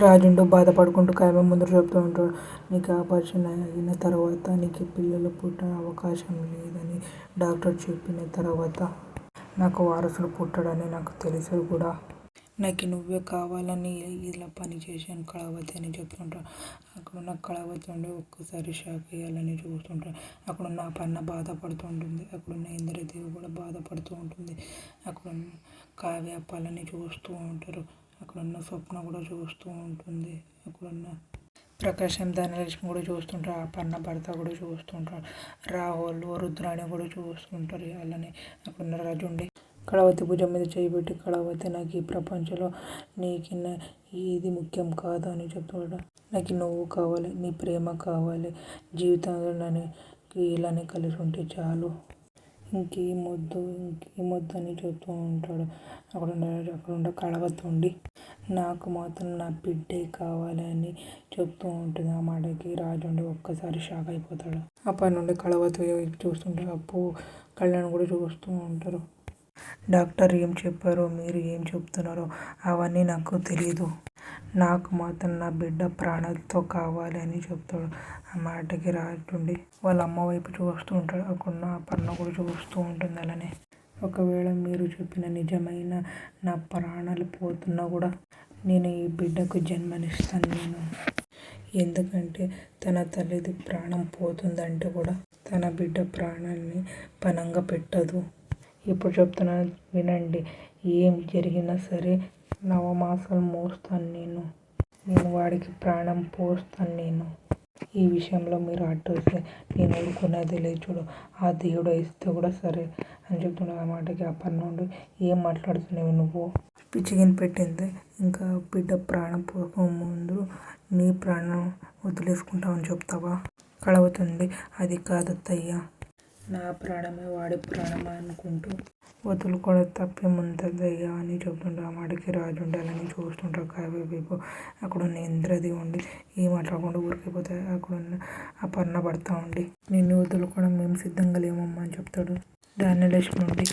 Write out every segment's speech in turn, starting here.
రాజుండు బాధపడుకుంటూ కావ్య ముందు చెబుతూ ఉంటాడు. నీకు ఆపరేషన్ అయిన తర్వాత నీకు పిల్లలు పుట్టే అవకాశం లేదని డాక్టర్ చెప్పిన తర్వాత నాకు వారసుడు పుట్టడని నాకు తెలిసి కూడా నాకు నువ్వే కావాలని ఇలా పని చేశాను కళావతి అని చెప్తుంటాడు. అక్కడున్న కళావతి ఉండి ఒక్కసారి షాక్ అయ్యాలని చూస్తుంటాడు. అక్కడున్న పన్న బాధపడుతూ ఉంటుంది. అక్కడున్న ఇంద్రదేవి కూడా బాధపడుతూ ఉంటుంది. అక్కడున్న కావ్య పళ్ళని చూస్తూ ఉంటారు. అక్కడున్న స్వప్న కూడా చూస్తూ ఉంటుంది. అక్కడున్న ప్రకాశం ధనలక్ష్మి కూడా చూస్తుంటారు. ఆ పన్న భర్త కూడా చూస్తుంటారు. రాహుల్ రుద్రాణి కూడా చూస్తుంటారు. అలానే అక్కడున్న రాజుండి కళావతి భుజం మీద చేయి పెట్టి, కళావతి నాకు ఈ ప్రపంచంలో నీకు ఇది ముఖ్యం కాదు అని చెప్తాడు. నాకు నువ్వు కావాలి, నీ ప్రేమ కావాలి, జీవితంలో నన్ను ఇలానే కలిసి ఉంటే చాలు, ఇంకేమొద్దు అని చెప్తూ ఉంటాడు. అక్కడ కళావతి ఉండి నాకు మాత్రం నా బిడ్డే కావాలి అని చెప్తూ ఉంటుంది. ఆ మాటకి రాజుండి ఒక్కసారి షాక్ అయిపోతాడు. అప్పటి నుండి కళావతి చూస్తుంటారు. అప్పు కళ్యాణ్ కూడా చూస్తూ ఉంటారు. డాక్టర్ ఏం చెప్పారో మీరు ఏం చెప్తున్నారో అవన్నీ నాకు తెలీదు, నాకు మాత్రం నా బిడ్డ ప్రాణాలతో కావాలి అని చెప్తాడు. ఆ మాటకి రాజుండి వాళ్ళ అమ్మ వైపు చూస్తూ ఉంటాడు. అక్కడ పన్న కూడా చూస్తూ ఉంటుంది. అలానే ఒకవేళ మీరు చెప్పిన నిజమైన నా ప్రాణాలు పోతున్నా కూడా నేను ఈ బిడ్డకు జన్మనిస్తాను నేను, ఎందుకంటే తన తల్లిది ప్రాణం పోతుందంటే కూడా తన బిడ్డ ప్రాణాన్ని పణంగా పెట్టదు. ఇప్పుడు చెప్తున్నాను వినండి, ఏం జరిగినా సరే నవమాసాలు మోస్తాను నేను వాడికి ప్రాణం పోస్తాను నేను, ఈ విషయంలో మీరు అడ్డు వస్తే నేను ఊరుకునేది లేదు చూడు, ఆ దేవుడు ఇస్తే కూడా సరే అని చెప్తున్నాడు. ఆ మాటకి ఆ పన్ను నుండి ఏం మాట్లాడుతున్నావు నువ్వు, పిచ్చిగిని పెట్టింది, ఇంకా బిడ్డ ప్రాణం పోకముందు నీ ప్రాణం వదిలేసుకుంటామని చెప్తావా, కళవుతుంది. అది కాదత్తయ్య, నా ప్రాణమే వాడి ప్రాణమే అనుకుంటూ వదులుకోవడం తప్పేముందయ్యా అని చెప్తుంటారు. ఆ మాటకి రాజు ఉండాలని చూస్తుంటారు. కావ్య వైపు అక్కడున్న ఇంద్రది ఉండి ఏం మాట్లాడకుండా ఊరికిపోతాయి. అక్కడున్న ఆ పన్న పడతా ఉండి నిన్ను వదులుకోవడం మేము సిద్ధంగా లేమమ్మా అని చెప్తాడు. ధనలక్ష్మి నుండి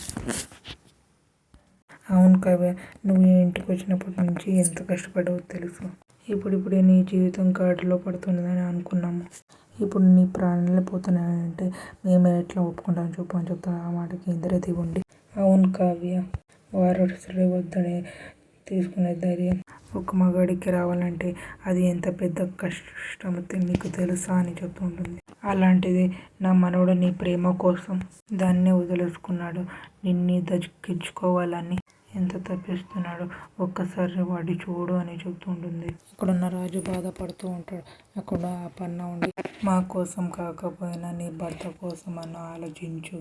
అవును కావ్య, నువ్వు ఈ ఇంటికి వచ్చినప్పటి నుంచి ఎంత కష్టపడ్డావో తెలుసు, ఇప్పుడిప్పుడే నీ జీవితం గాడిలో పడుతుందని అనుకున్నాము, ఇప్పుడు నీ ప్రాణాలు పోతున్నాయంటే మేము ఎట్లా ఒప్పుకుంటామని చెప్పు అని చెప్తాను. ఆ మాటకి ఇంద్రది ఉండి అవును కావ్య, వారసుడే వద్దని తీసుకునే ధైర్యం ఒక మగాడికి రావాలంటే అది ఎంత పెద్ద కష్టమో నీకు తెలుసా అని చెప్తూ ఉంటుంది. అలాంటిది నా మనవడు నీ ప్రేమ కోసం దాన్నే వదిలేసుకున్నాడు, నిన్ను దక్కించుకోవాలని ఎంత తప్పిస్తున్నాడు, ఒక్కసారి వాడి చూడు అని చెప్తూ ఉంటుంది. ఇక్కడున్న రాజు బాధపడుతూ ఉంటాడు. అక్కడ ఆ పన్న ఉండి మా కోసం కాకపోయినా నీ భర్త కోసం అన్న ఆలోచించు,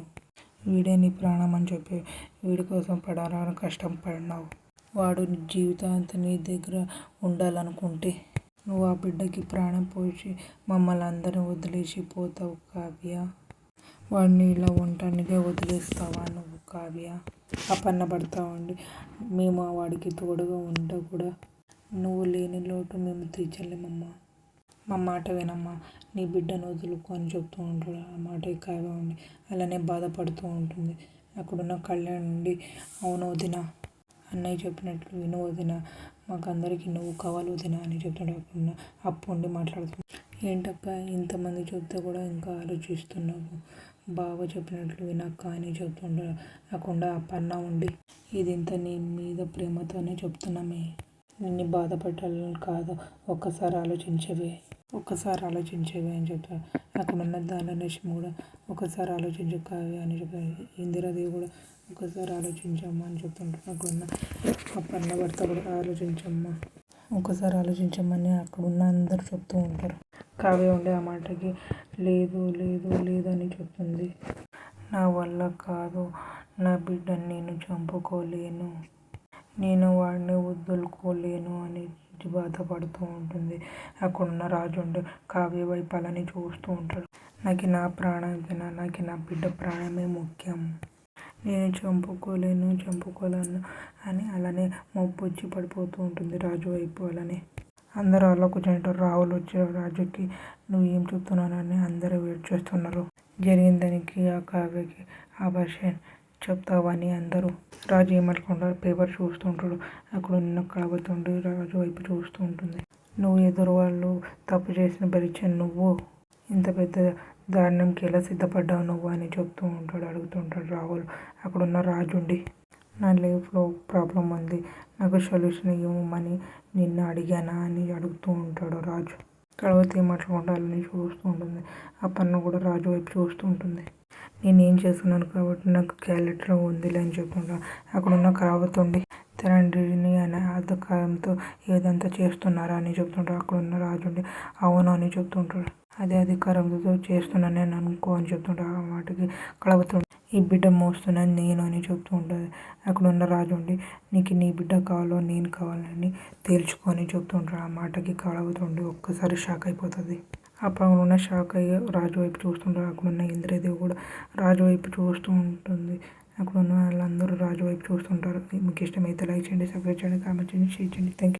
వీడే నీ ప్రాణం అని చెప్పి వీడి కోసం పడాలని కష్టం పడినావు, వాడు జీవితాంతం నీ దగ్గర ఉండాలనుకుంటే నువ్వు ఆ బిడ్డకి ప్రాణం పోసి మమ్మల్ని అందరిని వదిలేసి పోతావు కావ్య, వాడిని ఇలా ఒంటరిగా వదిలేస్తావా నువ్వు కావ్య, అపన్న పడతా ఉండి మేము వాడికి తోడుగా ఉంటా కూడా నువ్వు లేని లోటు మేము తీర్చలేమమ్మా, మా మాట వినమ్మా, నీ బిడ్డను వదులుకో అని చెప్తూ ఉంటాడు. ఆ మాట కావ్య ఉండి అలానే బాధపడుతూ ఉంటుంది. అక్కడున్న కళ్యాణ్ నుండి అవును వదిన, అన్నయ్య చెప్పినట్లు విను వదిన, మాకందరికీ నువ్వు కావాలి వదిన అని చెప్తాడు. అక్కడున్న అప్పు ఉండి మాట్లాడుతుంది. ఏంటక్క ఇంతమంది చెప్తే కూడా ఇంకా ఆలోచిస్తున్నావు, బావ చెప్పినట్లు వినక్క అని చెప్తుంటాడు. అక్కడ ఆ పన్న ఉండి ఇదింత నీ మీద ప్రేమతోనే చెప్తున్నామే, నిన్ను బాధపడాలని కాదు, ఒక్కసారి ఆలోచించవే అని చెప్తాడు. అక్కడున్న ధనలక్ష్మి కూడా ఒకసారి ఆలోచించు కావ్య అని చెప్తాడు. ఇందిరాదేవి కూడా ఒకసారి ఆలోచించమ్మా అని చెప్తుంటారు. అక్కడున్న ఆ పన్న భర్త కూడా ఒకసారి ఆలోచించమని అక్కడున్న అందరూ చెప్తూ ఉంటారు. కావ్య ఉండే ఆ మాటకి లేదు అని చెప్తుంది. నా వల్ల కాదు, నా బిడ్డని నేను చంపుకోలేను, నేను వాడిని వదులుకోలేను అని బాధపడుతూ ఉంటుంది. అక్కడున్న రాజు ఉండి కావ్య వైపు అలానే చూస్తూ ఉంటాడు. నాకు నా ప్రాణం నాకు నా బిడ్డ ప్రాణమే ముఖ్యం, నేను చంపుకోలేను అని అలానే మొప్పొచ్చి పడిపోతూ ఉంటుంది రాజు వైపు. అలానే అందరూ అలా కూర్చుంటారు. రాహుల్ వచ్చి రాజుకి నువ్వు ఏం చెప్తున్నానని అందరూ వెయిట్ చేస్తున్నారు. జరిగిన దానికి ఆ కావ్యకి అబార్షన్ చెప్తావని అందరూ. రాజు ఏమనుకుంటారు, పేపర్ చూస్తూ ఉంటాడు. అక్కడ ఉన్న కళావతి ఉండి రాజు వైపు చూస్తూ ఉంటుంది. నువ్వు ఎదురు వాళ్ళు తప్పు చేసిన భరించాను నువ్వు ఇంత పెద్ద దారుణంకి ఎలా సిద్ధపడ్డావు నువ్వు అని చెప్తూ ఉంటాడు, అడుగుతుంటాడు రాహుల్. అక్కడున్న రాజు ఉండి నా లైఫ్లో ప్రాబ్లం ఉంది, నాకు సొల్యూషన్ ఇవ్వమని నిన్ను అడిగానా అని అడుగుతూ ఉంటాడు రాజు. కళావతి మాట్లాడాలని చూస్తూ ఉంటుంది. అపర్ణ కూడా రాజు వైపు చూస్తూ ఉంటుంది. నేనేం చేస్తున్నాను కాబట్టి నాకు క్యారెక్టర్ ఉందిలే అని చెప్తుంటాను. అక్కడున్న కళావతి ఉండి తండ్రిని అనే అధికారంతో ఏదంతా చేస్తున్నారా అని చెప్తుంటాడు. అక్కడున్న రాజు ఉండి అవును అని చెప్తుంటాడు. అదే అధికారంతో చేస్తున్నాను నేను అనుకో అని చెప్తుంటాడు. ఆ మాటకి కళావతి ఈ బిడ్డ మోస్తున్నాను నేను అని చెప్తూ ఉంటుంది. అక్కడున్న రాజు ఉండి నీకు నీ బిడ్డ కావాలో నేను కావాలని తేల్చుకో అని చెప్తుంటాడు. ఆ మాటకి కళావతి ఉండి ఒక్కసారి షాక్ అయిపోతుంది. అప్పుడు షాక్ అయ్యి రాజు వైపు చూస్తుంటారు. అక్కడున్న ఇంద్రదేవి కూడా రాజు వైపు చూస్తూ ఉంటుంది. అక్కడున్న వాళ్ళందరూ రాజు వైపు చూస్తుంటారు. మీకు ఇష్టమైతే లైక్ చేయండి, సబ్స్క్రైబ్ చేయండి, కామెంట్ చేయండి, షేర్ చేయండి. Thank you.